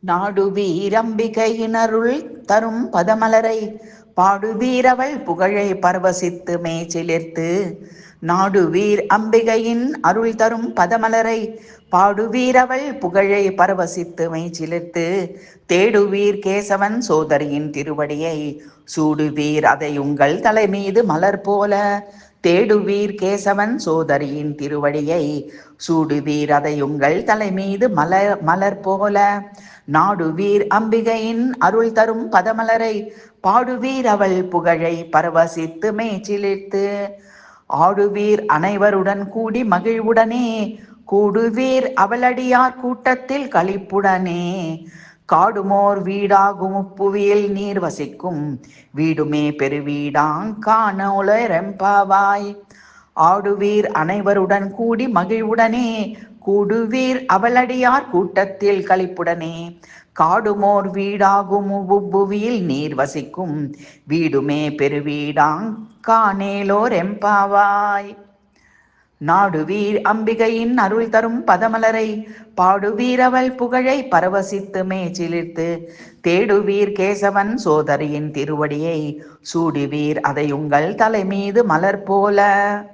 நாடுவீரம்பிகையினருள் தரும் பதமலரை பாடுவீரவள் புகழை பரவசித்து மேய்ச்சிலிர்த்து நாடுவீர் அம்பிகையின் அருள் தரும் பதமலரை பாடுவீரவள் புகழை பரவசித்து மெய்ச்சிலிர்த்து தேடுவீர் கேசவன் சோதரியின் திருவடியை சூடுவீர் அதை உங்கள் தலைமீது மலர் போல தேடுவீர் கேசவன் சோதரியின் திருவடியை சூடுவீர் அதை உங்கள் தலைமீது மலர் போல நாடுவீர் அம்பிகையின் அருள் தரும் பதமலரை பாடுவீர் அவள் புகழை பரவசித்து மேய்ச்சிலிர்த்து ஆடுவீர் அனைவருடன் கூடி மகிழ்வுடனே கூடுவீர் அவளடியார் கூட்டத்தில் களிப்புடனே காடுமோர் வீடாகும் உப்புவியில் நீர் வசிக்கும் வீடுமே பெருவீடாங் காணோலெம்பாவாய் ஆடுவீர் அனைவருடன் கூடி மகிழ்வுடனே கூடுவீர் அவளடியார் கூட்டத்தில் களிப்புடனே காடுமோர் வீடாகும் உப்புவியில் நீர் வசிக்கும் வீடுமே பெருவீடாங் காணேலோர் எம்பாவாய் நாடுவீர் அம்பிகையின் அருள் தரும் பதமலரை பாடுவீரவள் புகழை பரவசித்து மேய்ச்சிலிர்த்து தேடுவீர் கேசவன் சோதரியின் திருவடியை சூடுவீர் அதை உங்கள் தலைமீது மலர் போல